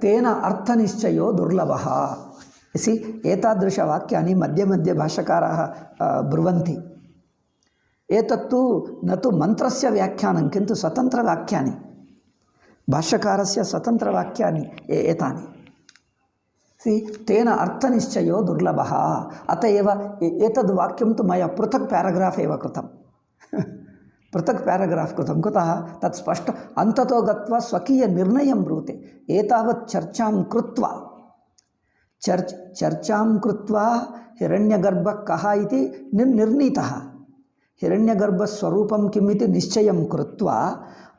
तेन अर्थनिश्चयो दुर्लभः इति एतादृशवाक्यानि मध्ये मध्ये भाष्यकाराः ब्रुवन्ति एतत्तु न तु मन्त्रस्य व्याख्यानं किन्तु स्वतन्त्रवाक्यानि भाष्यकारस्य स्वतन्त्रवाक्यानि एतानि तेन अर्थनिश्चयो दुर्लभः अतएव एतद् वाक्यं तु मया पृथक् प्याराग्राफ् एव कृतं पृथक् प्याराग्राफ् कृतं कुतः तत् स्पष्ट अन्ततो गत्वा स्वकीयनिर्णयं ब्रूते एतावत् चर्चां कृत्वा हिरण्यगर्भः कः इति निर्णीतः हिरण्यगर्भस्वरूपं किम् इति निश्चयं कृत्वा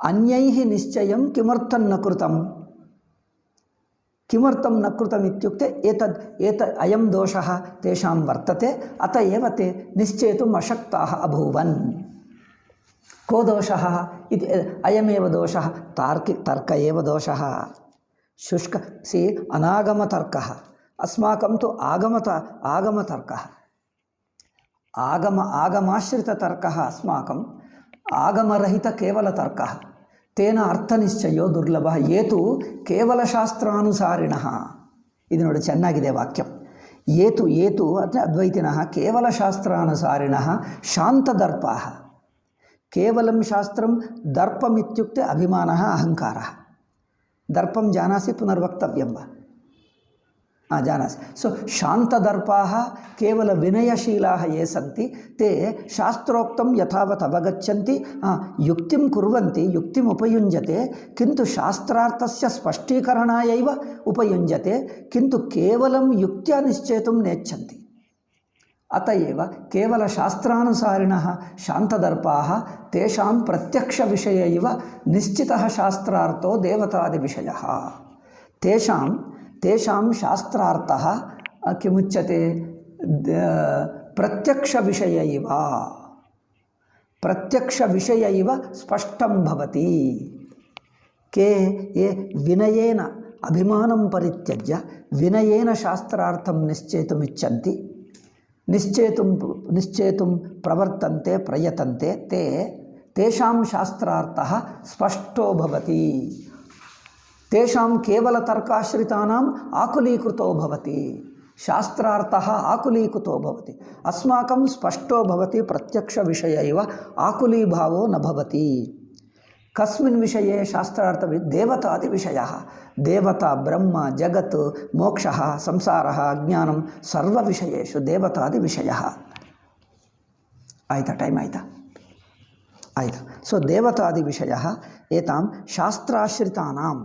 अन्यैः निश्चयं किमर्थं न कृतं किमर्थं न कृतम् इत्युक्ते एतद् अयं दोषः तेषां वर्तते अत एव ते निश्चेतुम् अशक्ताः अभूवन् को दोषः इति अयमेव दोषः तर्क एव दोषः शुष्क अनागमतर्कः अस्माकं तु आगमतर्कः आगमाश्रिततर्कः अस्माकम् आगमरहितकेवलतर्कः तेन अर्थनिश्चयो दुर्लभः ये तु केवलशास्त्रानुसारिणः इदु नोडि चेन्नागिदे वाक्यं ये तु अद्वैतिनः केवलशास्त्रानुसारिणः शान्तदर्पाः केवलं शास्त्रं दर्पमित्युक्ते अभिमानः अहङ्कारः दर्पं जानासि पुनर्वक्तव्यं वा जानासि सो शान्तदर्पाः केवलविनयशीलाः ये सन्ति ते शास्त्रोक्तं यथावत् अवगच्छन्ति युक्तिं कुर्वन्ति युक्तिम् उपयुञ्जते किन्तु शास्त्रार्थस्य स्पष्टीकरणायैव उपयुञ्जते किन्तु केवलं युक्त्या निश्चेतुं नेच्छन्ति ಅತಯೇವ ಕೇವಲ ಶಾಸ್ತ್ರಾನುಸಾರಿಣಃ ಶಾಂತದರ್ಪಾಃ ತೇಷಾಂ ಪ್ರತ್ಯಕ್ಷ ವಿಷಯ ಇವ ನಿಶ್ಚಿತಃ ಶಾಸ್ತ್ರಾರ್ಥೋ ದೇವತಾದಿವಿಷಯಃ. ತೇಷಾಂ ಶಾಸ್ತ್ರಾರ್ಥಃ ಕಿಮುಚ್ಯತೆ? ಪ್ರತ್ಯಕ್ಷ ವಿಷಯ ಇವ, ಪ್ರತ್ಯಕ್ಷ ವಿಷಯ ಇವ ಸ್ಪಷ್ಟಂ ಭವತಿ. ಯೇ ವಿನಯೇನ ಅಭಿಮಾನಂ ಪರಿತ್ಯಜ್ಯ ವಿನಯೇನ ಶಾಸ್ತ್ರಾರ್ಥಂ ನಿಶ್ಚೇತುಮಿಚ್ಛಂತಿ ನಿಶ್ಚೇತುಂ ಪ್ರವರ್ತಂತೆ ಪ್ರಯತಂತೆ ತೇಷಾಂ ಶಾಸ್ತ್ರಾರ್ಥಃ ಸ್ಪಷ್ಟೋ ಭವತಿ. ತೇಷಾಂ ಕೇವಲ ತರ್ಕಾಶ್ರಿತಾನಾಂ ಆಕುಲೀಕೃತೋ ಭವತಿ. ಶಾಸ್ತ್ರಾರ್ಥಃ ಆಕುಲೀಕೃತೋ ಭವತಿ. ಅಸ್ಮಾಕಂ ಸ್ಪಷ್ಟೋ ಭವತಿ. ಪ್ರತ್ಯಕ್ಷ ವಿಷಯ ಇವ ಆಕುಲೀಭಾವೋ ನ ಭವತಿ. ಕಸ್ಮಿನ್ ವಿಷಯೇ ಶಾಸ್ತ್ರಾರ್ಥವಿ? ದೇವತಾದಿವಿಷಯಃ. ದೇವತಾ, ಬ್ರಹ್ಮ, ಜಗತ್, ಮೋಕ್ಷಃ, ಸಂಸಾರಃ, ಅಜ್ಞಾನಂ ಸರ್ವವಿಷಯೇಷು ದೇವತಾದಿವಿಷಯಃ. ಆಯಿತಾ? ಟೈಮ್ ಆಯಿತಾ? ಆಯಿತು. ಸೊ ದೇವತಾದಿವಿಷಯಃ ಏತಾಂ ಶಾಸ್ತ್ರಾಶ್ರಿತಾನಾಂ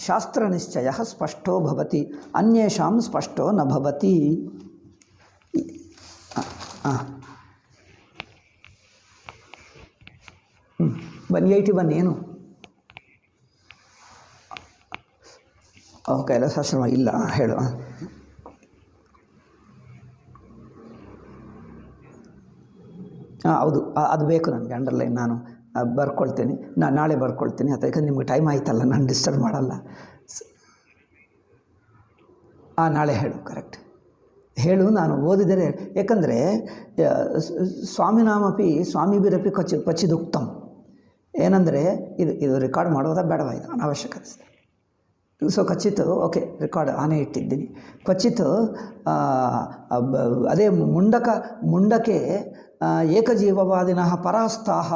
ಶಾಸ್ತ್ರನಿಶ್ಚಯಃ ಸ್ಪಷ್ಟೋ ಭವತಿ, ಅನ್ಯೇಷಾಂ ಸ್ಪಷ್ಟೋ ನ ಭವತಿ. 181 ಏನು? ಕೈಲಾಸಾಶ್ರಮ ಇಲ್ಲ, ಹೇಳು. ಹೌದು, ಅದು ಬೇಕು ನನಗೆ ಅಂಡರ್ಲೈನ್. ನಾನು ಬರ್ಕೊಳ್ತೀನಿ, ನಾಳೆ ಬರ್ಕೊಳ್ತೀನಿ. ಅಥವಾ ಯಾಕಂದ್ರೆ ನಿಮ್ಗೆ ಟೈಮ್ ಆಯ್ತಲ್ಲ, ನಾನು ಡಿಸ್ಟರ್ಬ್ ಮಾಡಲ್ಲ. ನಾಳೆ ಹೇಳು, ಕರೆಕ್ಟ್ ಹೇಳು. ನಾನು ಓದಿದರೆ, ಯಾಕಂದರೆ ಸ್ವಾಮಿನಾಮಪಿ ಸ್ವಾಮಿಭಿರಪಿ ಕ್ವಚಿದುಕ್ತಂ. ಏನಂದರೆ ಇದು ರೆಕಾರ್ಡ್ ಮಾಡೋದಾ ಬೇಡವಾ? ಇದು ಅನಾವಶ್ಯಕತೆ. ಸೊ ಖಚಿತ್ ಓಕೆ, ರೆಕಾರ್ಡ್ ಆನೇ ಇಟ್ಟಿದ್ದೀನಿ. ಕ್ವಚಿತ್ ಅದೇ ಮುಂಡಕೆ ಏಕಜೀವವಾದಿನಃ ಪರಾಸ್ತಾಃ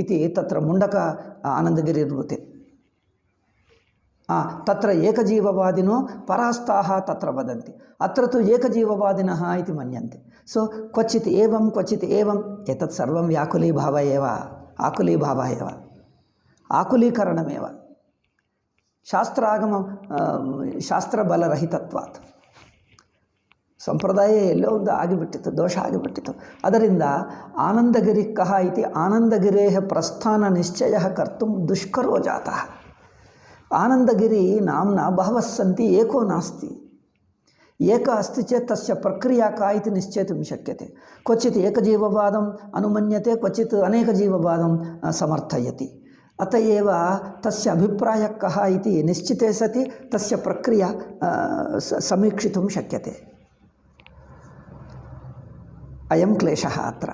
ಇತಿ ತತ್ರ ಮುಂಡಕ ಆನಂದಗಿರಿರ್ಭೂತೆ. ತತ್ರ ಏಕಜೀವವಾದಿನೋ ಪರಾಸ್ತಾಃ ತತ್ರ ವದಂತಿ, ಅತ್ರ ತು ಏಕಜೀವವಾದಿನಃ ಇತಿ ಮನ್ಯಂತೆ. ಸೊ ಕ್ವಚಿತ್ ಏವಂ ಕ್ವಚಿತ್ ಏವಂ, ಏತತ್ ಸರ್ವಂ ವ್ಯಾಕುಲೀಭಾವ ಏವ, ಆಕುಲೀಭಾವ ಏವ, ಆಕುಲೀಕರಣಮೇವ. ಶಾಸ್ತ್ರಾಗಮ ಶಾಸ್ತ್ರಬಲರಹಿತತ್ವಾತ್. ಸಂಪ್ರದಾಯ ಎಲ್ಲೋ ಒಂದು ಆಗಿಬಿಟ್ಟಿತ್ತು, ದೋಷ ಆಗಿಬಿಟ್ಟಿತ್ತು. ಅದರಿಂದ ಆನಂದಗಿರಿ ಕಹ ಇತಿ ಆನಂದಗಿರೇಹ ಪ್ರಸ್ಥಾನ ನಿಶ್ಚಯ ಕರ್ತು ದುಷ್ಕರೋ ಜಾತಃ. ಆನಂದಗಿರಿ ನಾಮ್ನ ಬಹವಃ ಸಂತಿ, ಏಕೋ ನಾಸ್ತಿ. ಏಕ ಅಸ್ತಿ ಚೇತ್ ತಸ್ಯ ಪ್ರಕ್ರಿಯಾ ಕಾ ಇತಿ ನಿಶ್ಚೇತುಂ ಶಕ್ಯತೆ. ಕ್ವಚಿತ್ ಏಕಜೀವವಾದಂ ಅನುಮನ್ಯತೆ, ಕ್ವಚಿತ್ ಅನೇಕಜೀವವಾದಂ ಸಮರ್ಥಯತಿ. ಅತಯೇವ ತಸ್ಯ ಅಭಿಪ್ರಾಯ ಕಹ ಇತಿ ನಿಶ್ಚಿತೆ ಸತಿ ತಸ್ಯ ಪ್ರಕ್ರಿಯಾ ಸಮೀಕ್ಷಿತುಂ ಶಕ್ಯತೆ. ಅಯಂ ಕ್ಲೇಶಃ ಅತ್ರ.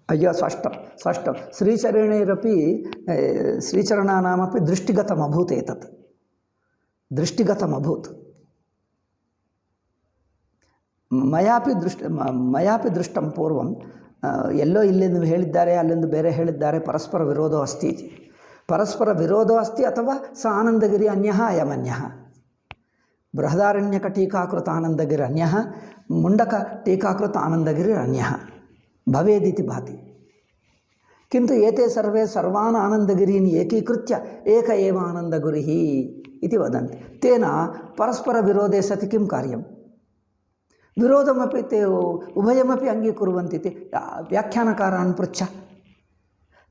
ಅಯ್ಯೋ ಸ್ಪಷ್ಟಂ ಶ್ರೀಚರಣೈರಪಿ ಶ್ರೀಚರಣಾನಾಮಪಿ ದೃಷ್ಟಿಗತಮಭೂತ್. ಏತತ್ ದೃಷ್ಟಿಗತಮಭೂತ್. ಮಯಾಪಿ ದೃಷ್ಟಂ ಪೂರ್ವಂ. ಎಲ್ಲೋ ಇಲ್ಲಿಂದ ಹೇಳಿದ್ದಾರೆ, ಅಲ್ಲಿಂದ ಬೇರೆ ಹೇಳಿದ್ದಾರೆ. ಪರಸ್ಪರ ವಿರೋಧೋ ಅಸ್ತಿ ಇತಿ. ಪರಸ್ಪರ ವಿರೋಧೋ ಅಸ್ತಿ ಅಥವಾ ಸ ಆನಂದಗಿರಿ ಅನ್ಯಃ ಅಯಮನ್ಯಃ. ಬೃಹದಾರಣ್ಯಕ ಟೀಕಾಕೃತ ಆನಂದಗಿರಿ ಅನ್ಯಃ, ಮುಂಡಕ ಟೀಕಾಕೃತ ಆನಂದಗಿರಿ ಅನ್ಯಃ ಭವೇದಿತಿ ಭಾತಿ. ಕಿಂತು ಏತೆ ಸರ್ವೇ ಸರ್ವಾನ್ ಆನಂದಗಿರೀನ್ ಏಕೀಕೃತ್ಯ ಏಕ ಏವ ಆನಂದಗುರಿಃ ಇತಿ ವದಂತಿ. ತೇನ ಪರಸ್ಪರ ವಿರೋಧೇ ಸತಿ ಕಿಂ ಕಾರ್ಯಂ? ವಿರೋಧಮಪಿ ತೇ ಉಭಯಮಪಿ ಅಂಗೀಕುರ್ವಂತಿ ಇತಿ ವ್ಯಾಖ್ಯಾನಕಾರಾನ್ ಪೃಚ್ಛ.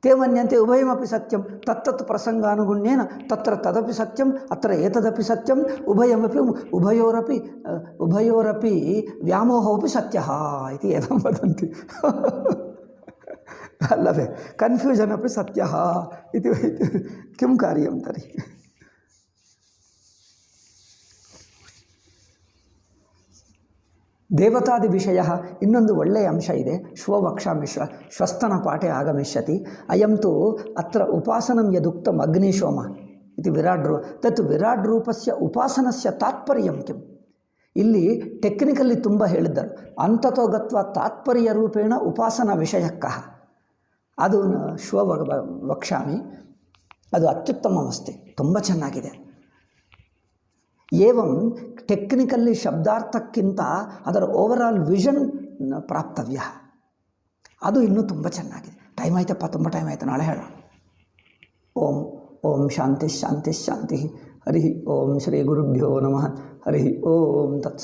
ತೇ ಮನ್ಯಂತೆ ಉಭಯಮಪಿ ಸತ್ಯಂ, ತತ್ತತ್ ಪ್ರಸಂಗಾನುಗುಣ್ಯೇನ ತತ್ರ ತದಪಿ ಸತ್ಯಂ ಅತ್ರ ಏತದಪಿ ಸತ್ಯಂ, ಉಭಯೋರಪಿ ವ್ಯಾಮೋಹೋಪಿ ಸತ್ಯಃ ಇತಿ ಏವಂ ವದಂತಿ. ಅಲ್ಲವೇ? ಕನ್ಫ್ಯೂಷನ್ ಅಪಿ ಸತ್ಯಃ ಇತಿ ಕಿಂ ಕಾರ್ಯಂ ತರ್ಹಿ? ದೇವತಾದಿ ವಿಷಯ. ಇನ್ನೊಂದು ಒಳ್ಳೆಯ ಅಂಶ ಇದೆ. ಶ್ವೋ ವಕ್ಷಾಮಿ ಶ್ವಸ್ತನ ಪಾಠೆ ಆಗಮಿಷ್ಯತಿ. ಅಯಂ ತು ಅತ್ರ ಉಪಾಸನಂ ಯದುಕ್ತಂ ಅಗ್ನಿಶೋಮ ಇತಿ ತತ್ ವಿರಾಟ್ ರೂಪಸ್ಯ ಉಪಾಸನಸ್ಯ ತಾತ್ಪರ್ಯಂ ಕಿಂ? ಇಲ್ಲಿ ಟೆಕ್ನಿಕಲ್ಲಿ ತುಂಬ ಹೇಳಿದ್ದರು. ಅಂತತೋ ಗತ್ವ ತಾತ್ಪರ್ಯ ರೂಪೇಣ ಉಪಾಸನಾ ವಿಷಯಕ್ಕಃ. ಅದು ಶ್ವ ವಕ್ಷಾಮಿ, ಅದು ಅತ್ಯುತ್ತಮಮಸ್ತಿ, ತುಂಬ ಚೆನ್ನಾಗಿದೆ. ಏವಂ ಟೆಕ್ನಿಕಲ್ಲಿ ಶಬ್ದಾರ್ಥಕ್ಕಿಂತ ಅದರ ಓವರಾಲ್ ವಿಷನ್ ಪ್ರಾಪ್ತವ್ಯ. ಅದು ಇನ್ನೂ ತುಂಬ ಚೆನ್ನಾಗಿದೆ. ಟೈಮ್ ಆಯ್ತಪ್ಪ, ತುಂಬ ಟೈಮ್ ಆಯಿತು, ನಾಳೆ ಹೇಳೋಣ. ಓಂ ಓಂ ಶಾಂತಿ ಶಾಂತಿ ಶಾಂತಿ. ಹರಿ ಓಂ ಶ್ರೀ ಗುರುಭ್ಯೋ ನಮಃ. ಹರಿ ಓಂ ತತ್ಸ.